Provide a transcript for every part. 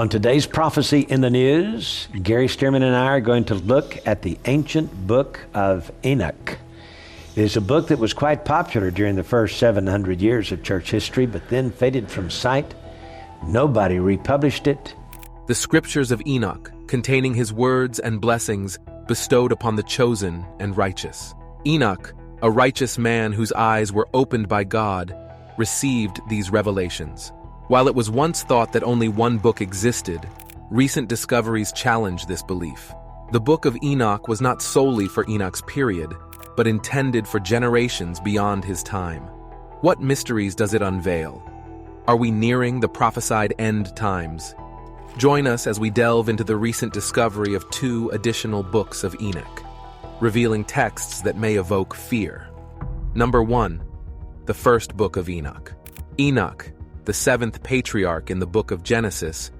On today's Prophecy in the News, Gary Stearman and I are going to look at the ancient book of Enoch. It is a book that was quite popular during the first 700 years of church history, but then faded from sight. Nobody republished it. The scriptures of Enoch, containing his words and blessings bestowed upon the chosen and righteous. Enoch, a righteous man whose eyes were opened by God, received these revelations. While it was once thought that only one book existed, recent discoveries challenge this belief. The book of Enoch was not solely for Enoch's period, but intended for generations beyond his time. What mysteries does it unveil? Are we nearing the prophesied end times? Join us as we delve into the recent discovery of 2 additional books of Enoch, revealing texts that may evoke fear. Number 1. The first book of Enoch. Enoch, the 7th patriarch in the book of Genesis,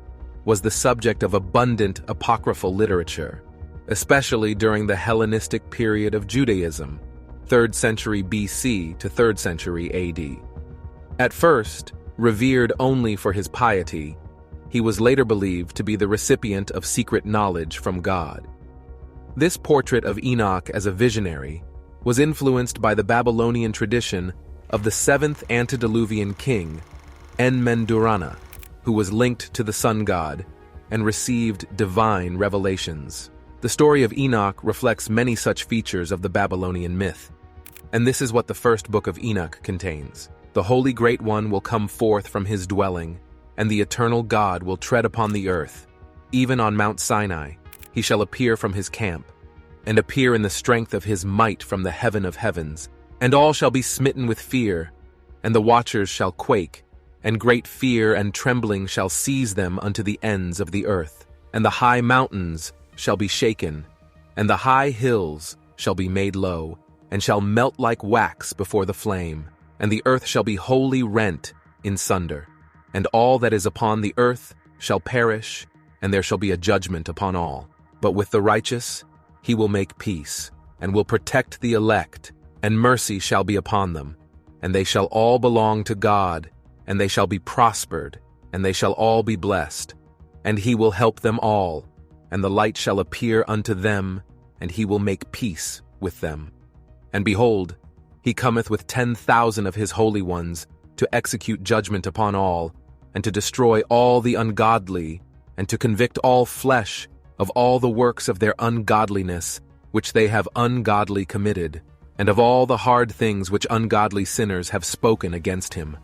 was the subject of abundant apocryphal literature, especially during the Hellenistic period of Judaism, 3rd century BC to 3rd century AD. At first, revered only for his piety, he was later believed to be the recipient of secret knowledge from God. This portrait of Enoch as a visionary was influenced by the Babylonian tradition of the 7th antediluvian king, Enmendurana, who was linked to the sun god and received divine revelations. The story of Enoch reflects many such features of the Babylonian myth, and this is what the first book of Enoch contains. The Holy Great One will come forth from his dwelling, and the eternal God will tread upon the earth. Even on Mount Sinai, he shall appear from his camp, and appear in the strength of his might from the heaven of heavens. And all shall be smitten with fear, and the watchers shall quake, and great fear and trembling shall seize them unto the ends of the earth. And the high mountains shall be shaken, and the high hills shall be made low, and shall melt like wax before the flame. And the earth shall be wholly rent in sunder, and all that is upon the earth shall perish, and there shall be a judgment upon all. But with the righteous he will make peace, and will protect the elect, and mercy shall be upon them. And they shall all belong to God, and they shall be prospered, and they shall all be blessed. And he will help them all, and the light shall appear unto them, and he will make peace with them. And behold, he cometh with 10,000 of his holy ones, to execute judgment upon all, and to destroy all the ungodly, and to convict all flesh of all the works of their ungodliness, which they have ungodly committed, and of all the hard things which ungodly sinners have spoken against him.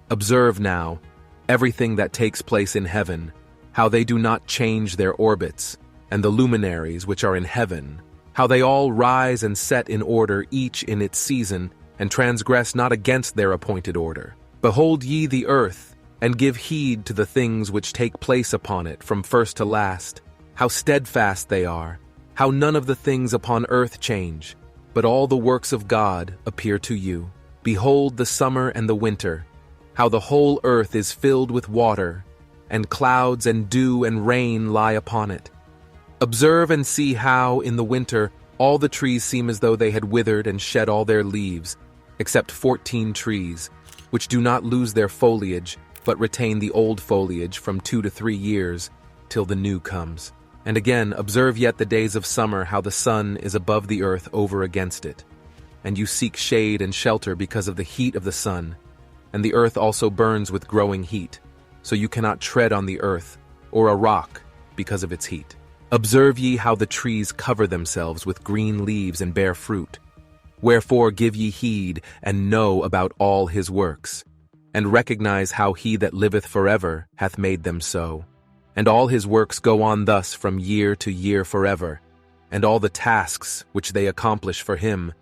Observe now everything that takes place in heaven, how they do not change their orbits, and the luminaries which are in heaven, how they all rise and set in order, each in its season, and transgress not against their appointed order. Behold ye the earth, and give heed to the things which take place upon it from first to last, how steadfast they are, how none of the things upon earth change, but all the works of God appear to you. Behold the summer and the winter, how the whole earth is filled with water, and clouds and dew and rain lie upon it. Observe and see how, in the winter, all the trees seem as though they had withered and shed all their leaves, except 14 trees, which do not lose their foliage, but retain the old foliage from 2 to 3 years, till the new comes. And again, observe yet the days of summer, how the sun is above the earth over against it. And you seek shade and shelter because of the heat of the sun, and the earth also burns with growing heat, so you cannot tread on the earth, or a rock, because of its heat. Observe ye how the trees cover themselves with green leaves and bear fruit. Wherefore give ye heed, and know about all his works, and recognize how he that liveth forever hath made them so. And all his works go on thus from year to year forever, and all the tasks which they accomplish for him,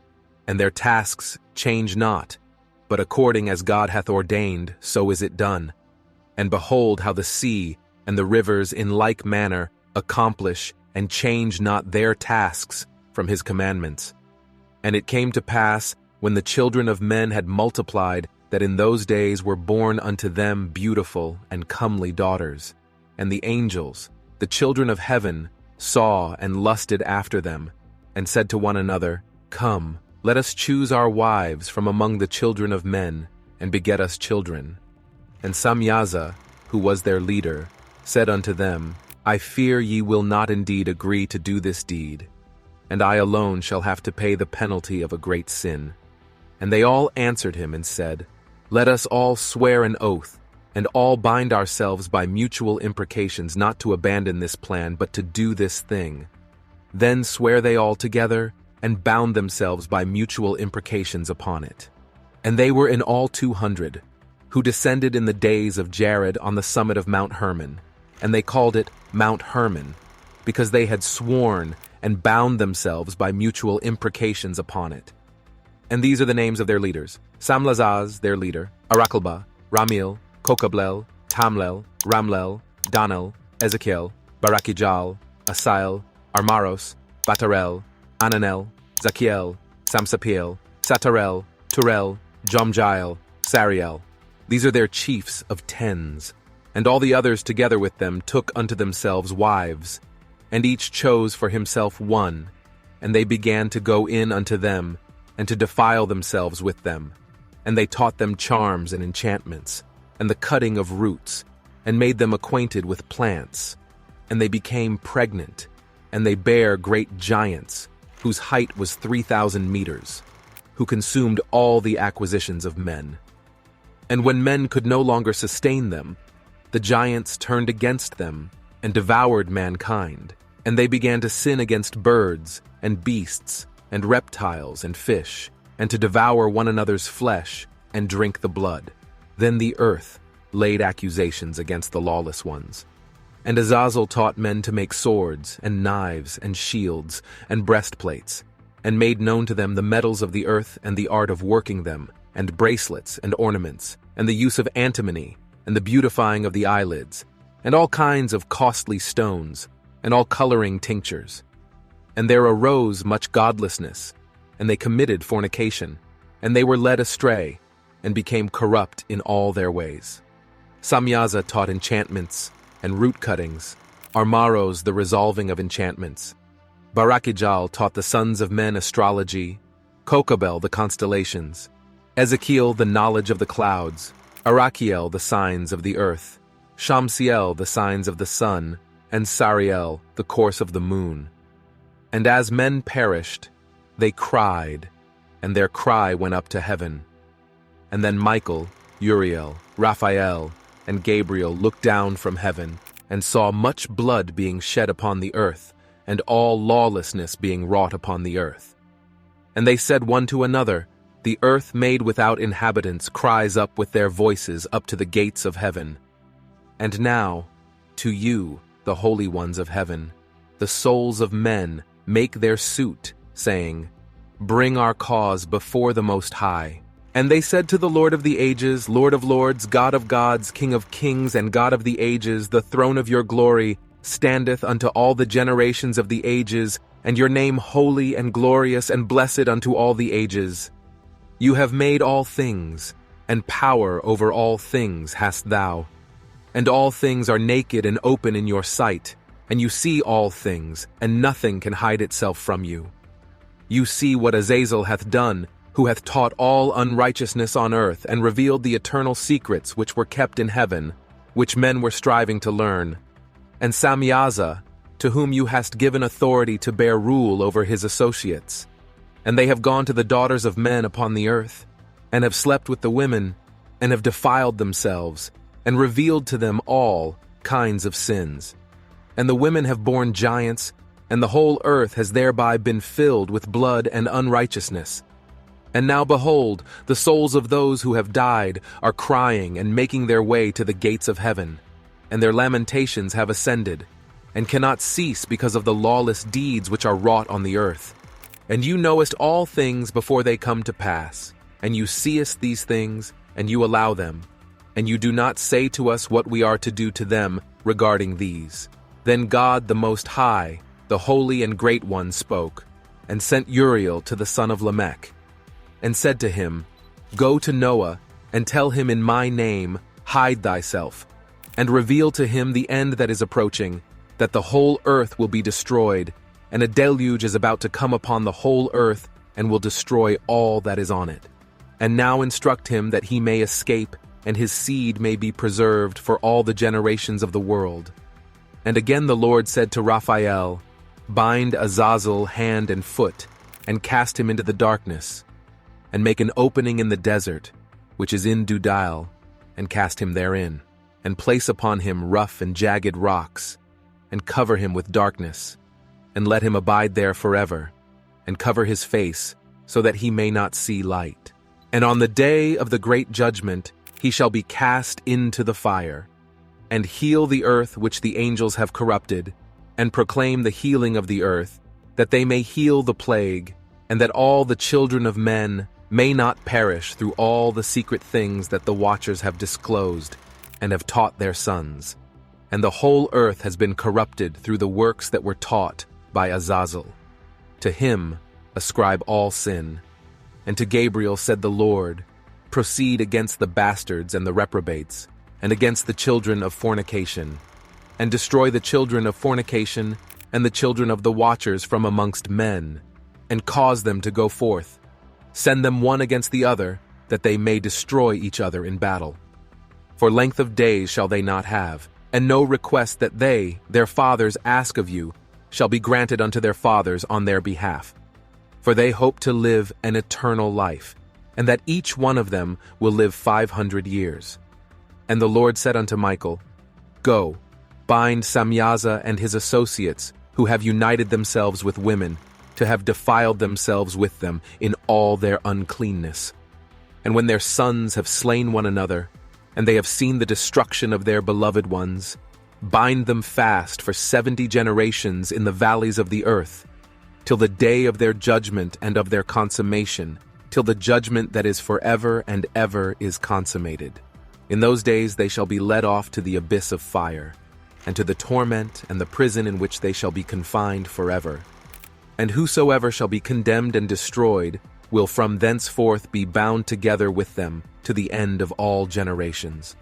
and their tasks change not, but according as God hath ordained, so is it done. And behold how the sea and the rivers in like manner accomplish and change not their tasks from his commandments. And it came to pass, when the children of men had multiplied, that in those days were born unto them beautiful and comely daughters. And the angels, the children of heaven, saw and lusted after them, and said to one another, Come, let us choose our wives from among the children of men, and beget us children. And Samyaza, who was their leader, said unto them, I fear ye will not indeed agree to do this deed, and I alone shall have to pay the penalty of a great sin. And they all answered him and said, Let us all swear an oath, and all bind ourselves by mutual imprecations not to abandon this plan, but to do this thing. Then swear they all together, and bound themselves by mutual imprecations upon it. And they were in all 200, who descended in the days of Jared on the summit of Mount Hermon, and they called it Mount Hermon, because they had sworn and bound themselves by mutual imprecations upon it. And these are the names of their leaders: Samlazaz, their leader, Arakalba, Ramil, Kokablel, Tamlel, Ramlel, Danel, Ezekiel, Barakijal, Asael, Armaros, Batarel, Ananel, Zakiel, Samsapiel, Satarel, Turel, Jomjael, Sariel. These are their chiefs of tens. And all the others together with them took unto themselves wives, and each chose for himself one, and they began to go in unto them, and to defile themselves with them. And they taught them charms and enchantments, and the cutting of roots, and made them acquainted with plants. And they became pregnant, and they bare great giants, whose height was 3,000 meters, who consumed all the acquisitions of men. And when men could no longer sustain them, the giants turned against them, and devoured mankind, and they began to sin against birds, and beasts, and reptiles, and fish, and to devour one another's flesh, and drink the blood. Then the earth laid accusations against the lawless ones. And Azazel taught men to make swords, and knives, and shields, and breastplates, and made known to them the metals of the earth and the art of working them, and bracelets, and ornaments, and the use of antimony, and the beautifying of the eyelids, and all kinds of costly stones, and all coloring tinctures. And there arose much godlessness, and they committed fornication, and they were led astray, and became corrupt in all their ways. Samyaza taught enchantments, and root cuttings, Armaros the resolving of enchantments. Barakijal taught the sons of men astrology, Kokabel the constellations, Ezekiel the knowledge of the clouds, Arakiel the signs of the earth, Shamsiel the signs of the sun, and Sariel the course of the moon. And as men perished, they cried, and their cry went up to heaven. And then Michael, Uriel, Raphael, and Gabriel looked down from heaven, and saw much blood being shed upon the earth, and all lawlessness being wrought upon the earth. And they said one to another, The earth made without inhabitants cries up with their voices up to the gates of heaven. And now, to you, the holy ones of heaven, the souls of men make their suit, saying, Bring our cause before the Most High. And they said to the Lord of the ages, Lord of lords, God of gods, King of kings, and God of the ages, the throne of your glory standeth unto all the generations of the ages, and your name holy and glorious and blessed unto all the ages. You have made all things, and power over all things hast thou. And all things are naked and open in your sight, and you see all things, and nothing can hide itself from you. You see what Azazel hath done, who hath taught all unrighteousness on earth, and revealed the eternal secrets which were kept in heaven, which men were striving to learn. And Samyaza, to whom you hast given authority to bear rule over his associates. And they have gone to the daughters of men upon the earth, and have slept with the women, and have defiled themselves, and revealed to them all kinds of sins. And the women have borne giants, and the whole earth has thereby been filled with blood and unrighteousness. And now behold, the souls of those who have died are crying and making their way to the gates of heaven, and their lamentations have ascended, and cannot cease because of the lawless deeds which are wrought on the earth. And you knowest all things before they come to pass, and you seest these things, and you allow them, and you do not say to us what we are to do to them regarding these. Then God the Most High, the Holy and Great One, spoke, and sent Uriel to the son of Lamech, and said to him, Go to Noah, and tell him in my name, Hide thyself, and reveal to him the end that is approaching, that the whole earth will be destroyed, and a deluge is about to come upon the whole earth, and will destroy all that is on it. And now instruct him that he may escape, and his seed may be preserved for all the generations of the world. And again the Lord said to Raphael, Bind Azazel hand and foot, and cast him into the darkness, and make an opening in the desert, which is in Dudail, and cast him therein, and place upon him rough and jagged rocks, and cover him with darkness, and let him abide there forever, and cover his face, so that he may not see light. And on the day of the great judgment he shall be cast into the fire, and heal the earth which the angels have corrupted, and proclaim the healing of the earth, that they may heal the plague, and that all the children of men may not perish through all the secret things that the watchers have disclosed and have taught their sons. And the whole earth has been corrupted through the works that were taught by Azazel. To him ascribe all sin. And to Gabriel said the Lord, Proceed against the bastards and the reprobates, and against the children of fornication, and destroy the children of fornication and the children of the watchers from amongst men, and cause them to go forth. Send them one against the other, that they may destroy each other in battle. For length of days shall they not have, and no request that they, their fathers, ask of you, shall be granted unto their fathers on their behalf. For they hope to live an eternal life, and that each one of them will live 500 years. And the Lord said unto Michael, Go, bind Samyaza and his associates, who have united themselves with women, to have defiled themselves with them in all their uncleanness. And when their sons have slain one another, and they have seen the destruction of their beloved ones, bind them fast for 70 generations in the valleys of the earth, till the day of their judgment and of their consummation, till the judgment that is forever and ever is consummated. In those days they shall be led off to the abyss of fire, and to the torment and the prison in which they shall be confined forever. And whosoever shall be condemned and destroyed will from thenceforth be bound together with them to the end of all generations.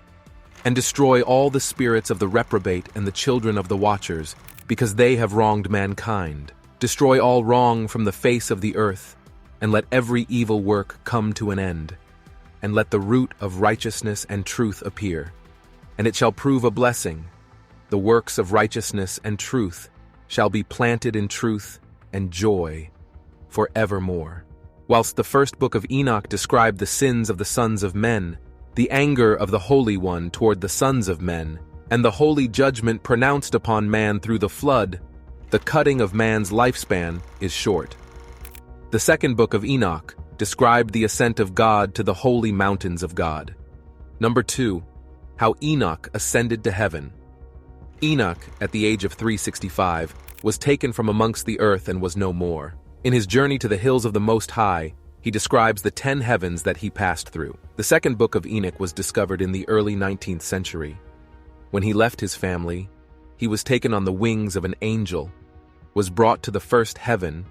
And destroy all the spirits of the reprobate and the children of the watchers, because they have wronged mankind. Destroy all wrong from the face of the earth, and let every evil work come to an end. And let the root of righteousness and truth appear. And it shall prove a blessing. The works of righteousness and truth shall be planted in truth and joy forevermore. Whilst the first book of Enoch described the sins of the sons of men, the anger of the Holy One toward the sons of men, and the holy judgment pronounced upon man through the flood, the cutting of man's lifespan is short. The second book of Enoch described the ascent of God to the holy mountains of God. Number 2, how Enoch ascended to heaven. Enoch, at the age of 365, was taken from amongst the earth and was no more. In his journey to the hills of the Most High, he describes the 10 heavens that he passed through. The second book of Enoch was discovered in the early 19th century. When he left his family, he was taken on the wings of an angel, was brought to the first heaven,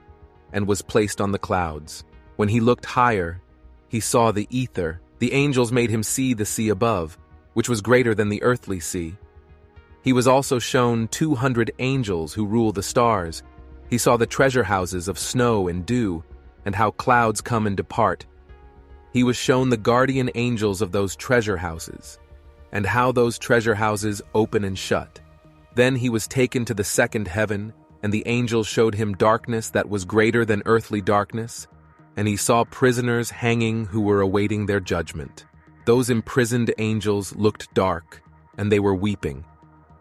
and was placed on the clouds. When he looked higher, he saw the ether. The angels made him see the sea above, which was greater than the earthly sea. He was also shown 200 angels who rule the stars. He saw the treasure houses of snow and dew, and how clouds come and depart. He was shown the guardian angels of those treasure houses, and how those treasure houses open and shut. Then he was taken to the second heaven, and the angels showed him darkness that was greater than earthly darkness, and he saw prisoners hanging who were awaiting their judgment. Those imprisoned angels looked dark, and they were weeping.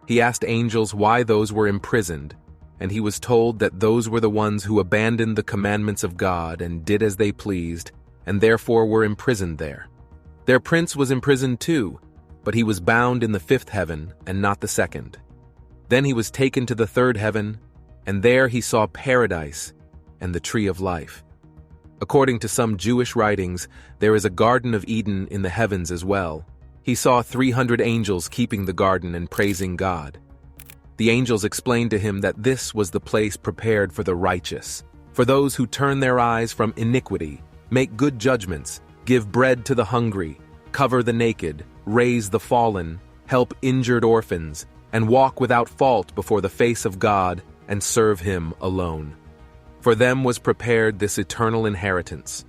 He asked angels why those were imprisoned, and he was told that those were the ones who abandoned the commandments of God and did as they pleased, and therefore were imprisoned there. Their prince was imprisoned too, but he was bound in the fifth heaven and not the second. Then he was taken to the third heaven, and there he saw paradise and the tree of life. According to some Jewish writings, there is a Garden of Eden in the heavens as well. He saw 300 angels keeping the garden and praising God. The angels explained to him that this was the place prepared for the righteous, for those who turn their eyes from iniquity, make good judgments, give bread to the hungry, cover the naked, raise the fallen, help injured orphans, and walk without fault before the face of God and serve him alone. For them was prepared this eternal inheritance.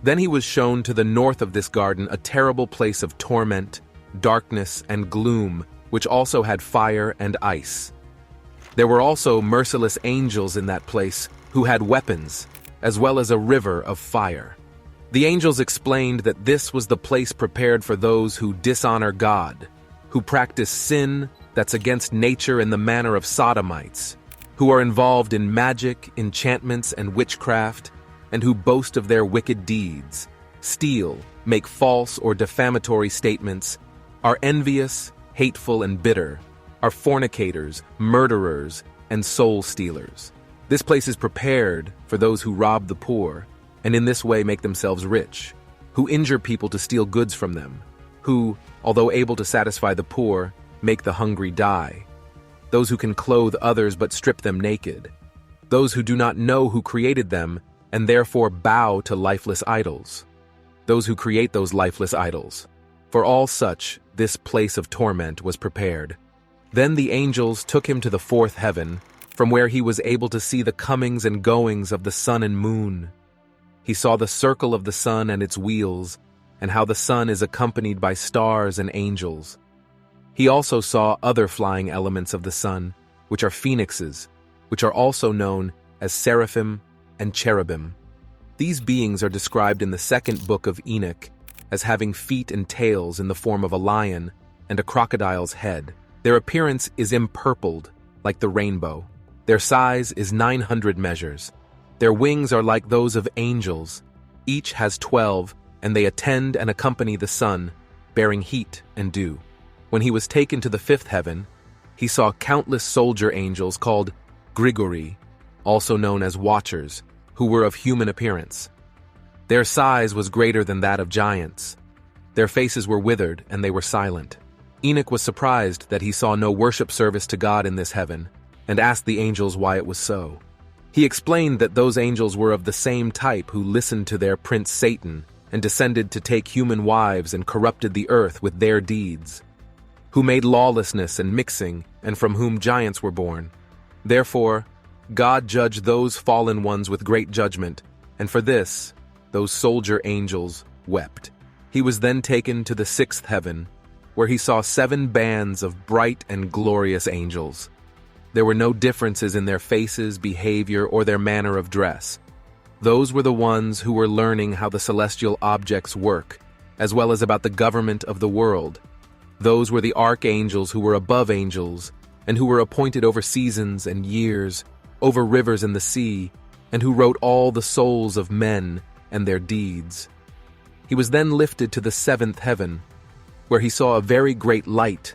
Then he was shown to the north of this garden a terrible place of torment, darkness, and gloom, which also had fire and ice. There were also merciless angels in that place who had weapons, as well as a river of fire. The angels explained that this was the place prepared for those who dishonor God, who practice sin that's against nature in the manner of sodomites, who are involved in magic, enchantments, and witchcraft, and who boast of their wicked deeds, steal, make false or defamatory statements, are envious, hateful, and bitter, are fornicators, murderers, and soul stealers. This place is prepared for those who rob the poor, and in this way make themselves rich, who injure people to steal goods from them, who, although able to satisfy the poor, make the hungry die, those who can clothe others but strip them naked, those who do not know who created them and therefore bow to lifeless idols, those who create those lifeless idols. For all such, this place of torment was prepared. Then the angels took him to the fourth heaven, from where he was able to see the comings and goings of the sun and moon. He saw the circle of the sun and its wheels, and how the sun is accompanied by stars and angels. He also saw other flying elements of the sun, which are phoenixes, which are also known as seraphim and cherubim. These beings are described in the second book of Enoch as having feet and tails in the form of a lion and a crocodile's head. Their appearance is empurpled, like the rainbow. Their size is 900 measures. Their wings are like those of angels. Each has 12, and they attend and accompany the sun, bearing heat and dew. When he was taken to the fifth heaven, he saw countless soldier angels called Grigori, also known as watchers, who were of human appearance. Their size was greater than that of giants. Their faces were withered, and they were silent. Enoch was surprised that he saw no worship service to God in this heaven, and asked the angels why it was so. He explained that those angels were of the same type who listened to their prince Satan and descended to take human wives and corrupted the earth with their deeds, who made lawlessness and mixing, and from whom giants were born. Therefore, God judged those fallen ones with great judgment, and for this, those soldier angels wept. He was then taken to the sixth heaven, where he saw 7 bands of bright and glorious angels. There were no differences in their faces, behavior, or their manner of dress. Those were the ones who were learning how the celestial objects work, as well as about the government of the world. Those were the archangels who were above angels, and who were appointed over seasons and years, over rivers and the sea, and who wrote all the souls of men and their deeds. He was then lifted to the 7th heaven, where he saw a very great light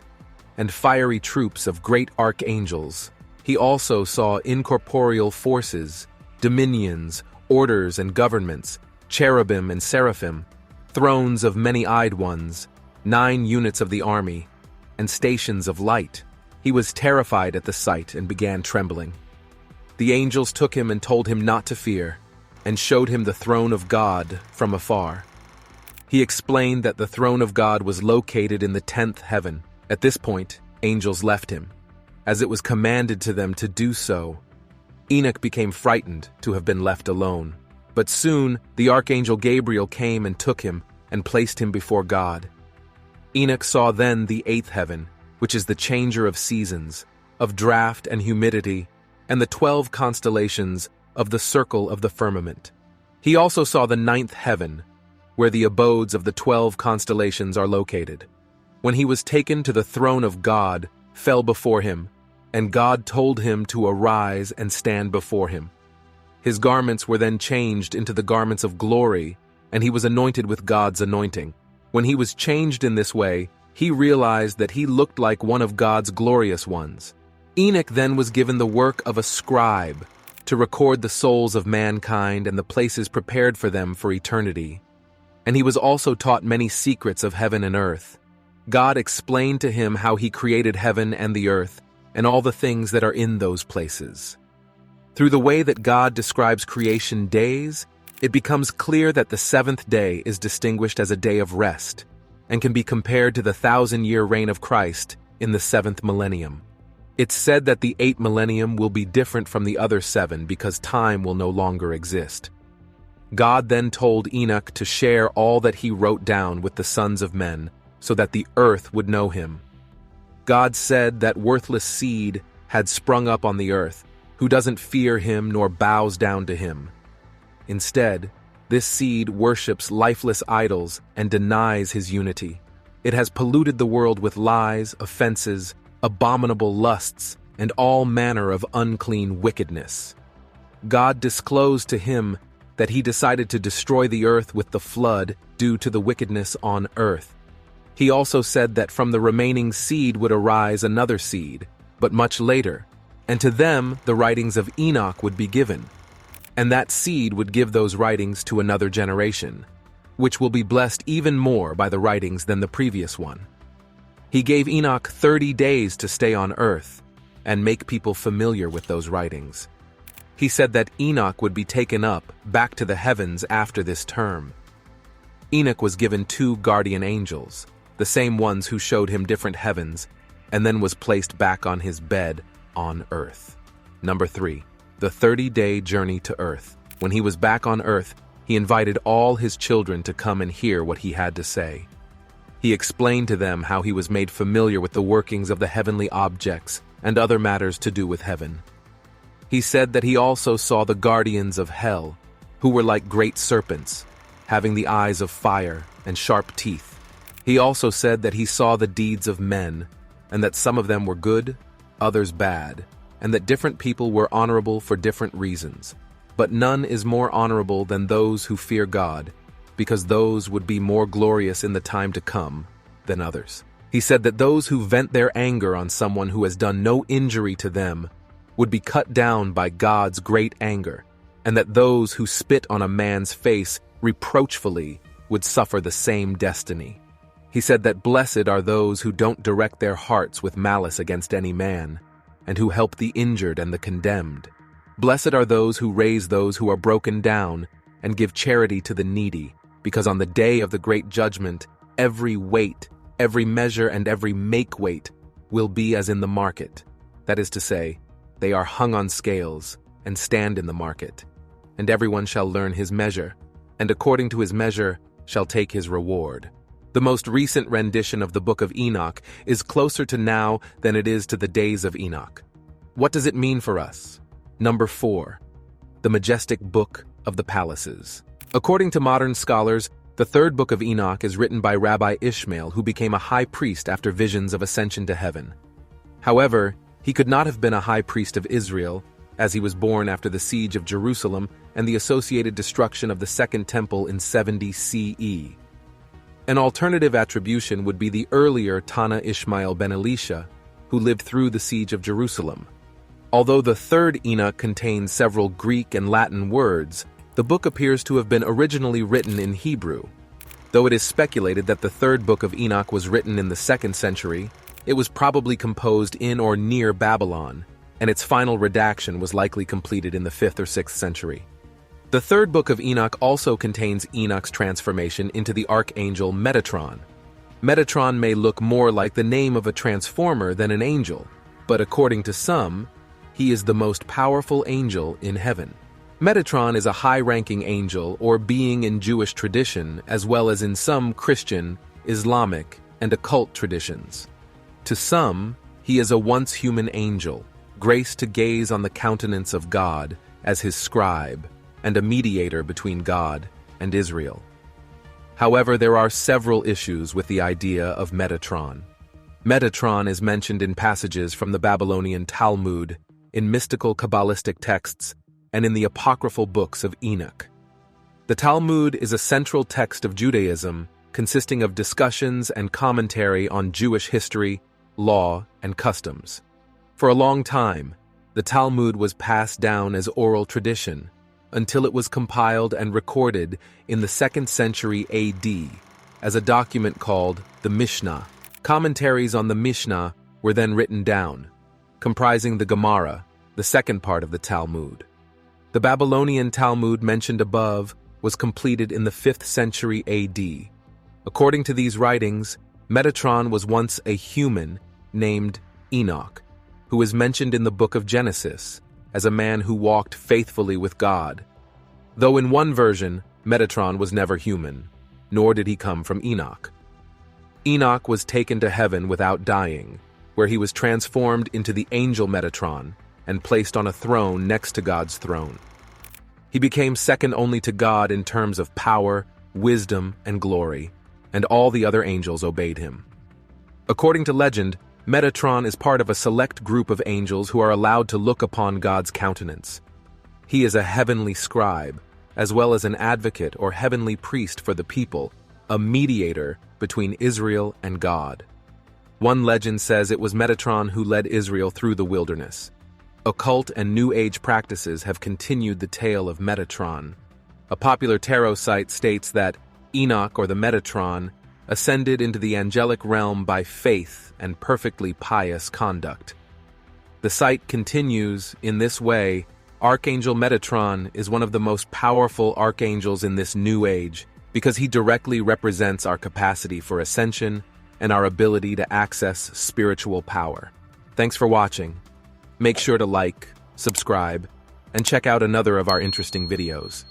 and fiery troops of great archangels. He also saw incorporeal forces, dominions, orders and governments, cherubim and seraphim, thrones of many-eyed ones, 9 units of the army, and stations of light. He was terrified at the sight and began trembling. The angels took him and told him not to fear, and showed him the throne of God from afar. He explained that the throne of God was located in the 10th heaven. At this point, angels left him, as it was commanded to them to do so. Enoch became frightened to have been left alone. But soon the archangel Gabriel came and took him and placed him before God. Enoch saw then the 8th heaven, which is the changer of seasons, of drought and humidity, and the 12 constellations of the circle of the firmament. He also saw the 9th heaven, where the abodes of the 12 constellations are located. When he was taken to the throne of God, fell before him, and God told him to arise and stand before him. His garments were then changed into the garments of glory, and he was anointed with God's anointing. When he was changed in this way, he realized that he looked like one of God's glorious ones. Enoch then was given the work of a scribe to record the souls of mankind and the places prepared for them for eternity. And he was also taught many secrets of heaven and earth. God explained to him how he created heaven and the earth, and all the things that are in those places. Through the way that God describes creation days, it becomes clear that the 7th day is distinguished as a day of rest, and can be compared to the 1,000-year reign of Christ in the 7th millennium. It's said that the 8th millennium will be different from the other 7 because time will no longer exist. God then told Enoch to share all that he wrote down with the sons of men, so that the earth would know him. God said that worthless seed had sprung up on the earth, who doesn't fear him nor bows down to him. Instead, this seed worships lifeless idols and denies his unity. It has polluted the world with lies, offenses, abominable lusts, and all manner of unclean wickedness. God disclosed to him that he decided to destroy the earth with the flood due to the wickedness on earth. He also said that from the remaining seed would arise another seed, but much later, and to them the writings of Enoch would be given, and that seed would give those writings to another generation, which will be blessed even more by the writings than the previous one. He gave Enoch 30 days to stay on earth and make people familiar with those writings. He said that Enoch would be taken up back to the heavens after this term. Enoch was given 2 guardian angels, the same ones who showed him different heavens, and then was placed back on his bed on earth. Number 3, the 30-day journey to earth. When he was back on earth, he invited all his children to come and hear what he had to say. He explained to them how he was made familiar with the workings of the heavenly objects and other matters to do with heaven. He said that he also saw the guardians of hell, who were like great serpents, having the eyes of fire and sharp teeth. He also said that he saw the deeds of men, and that some of them were good, others bad, and that different people were honorable for different reasons. But none is more honorable than those who fear God, because those would be more glorious in the time to come than others. He said that those who vent their anger on someone who has done no injury to them would be cut down by God's great anger, and that those who spit on a man's face reproachfully would suffer the same destiny. He said that blessed are those who don't direct their hearts with malice against any man, and who help the injured and the condemned. Blessed are those who raise those who are broken down and give charity to the needy, because on the day of the great judgment, every weight, every measure, and every make-weight will be as in the market. That is to say, they are hung on scales and stand in the market, and everyone shall learn his measure, and according to his measure shall take his reward. The most recent rendition of the Book of Enoch is closer to now than it is to the days of Enoch. What does it mean for us? Number 4, the majestic book of the palaces. According to modern scholars, the 3rd book of Enoch is written by Rabbi Ishmael, who became a high priest after visions of ascension to heaven. However, he could not have been a high priest of Israel, as he was born after the siege of Jerusalem and the associated destruction of the Second Temple in 70 CE. An alternative attribution would be the earlier Tana Ishmael ben Elisha, who lived through the siege of Jerusalem. Although the 3rd Enoch contains several Greek and Latin words, the book appears to have been originally written in Hebrew. Though it is speculated that the 3rd book of Enoch was written in the 2nd century, it was probably composed in or near Babylon, and its final redaction was likely completed in the 5th or 6th century. The 3rd book of Enoch also contains Enoch's transformation into the archangel Metatron. Metatron may look more like the name of a transformer than an angel, but according to some, he is the most powerful angel in heaven. Metatron is a high-ranking angel or being in Jewish tradition, as well as in some Christian, Islamic, and occult traditions. To some, he is a once human angel, graced to gaze on the countenance of God as his scribe, and a mediator between God and Israel. However, there are several issues with the idea of Metatron. Metatron is mentioned in passages from the Babylonian Talmud, in mystical Kabbalistic texts, and in the apocryphal books of Enoch. The Talmud is a central text of Judaism, consisting of discussions and commentary on Jewish history, law, and customs. For a long time, the Talmud was passed down as oral tradition, until it was compiled and recorded in the 2nd century AD as a document called the Mishnah. Commentaries on the Mishnah were then written down, comprising the Gemara, the second part of the Talmud. The Babylonian Talmud mentioned above was completed in the 5th century AD. According to these writings, Metatron was once a human named Enoch, who is mentioned in the book of Genesis as a man who walked faithfully with God. Though in one version, Metatron was never human, nor did he come from Enoch. Enoch was taken to heaven without dying, where he was transformed into the angel Metatron and placed on a throne next to God's throne. He became second only to God in terms of power, wisdom, and glory, and all the other angels obeyed him. According to legend, Metatron is part of a select group of angels who are allowed to look upon God's countenance. He is a heavenly scribe, as well as an advocate or heavenly priest for the people, a mediator between Israel and God. One legend says it was Metatron who led Israel through the wilderness. Occult and New Age practices have continued the tale of Metatron. A popular tarot site states that Enoch, or the Metatron, ascended into the angelic realm by faith and perfectly pious conduct. The site continues, in this way, Archangel Metatron is one of the most powerful archangels in this new age because he directly represents our capacity for ascension and our ability to access spiritual power. Thanks for watching. Make sure to like, subscribe, and check out another of our interesting videos.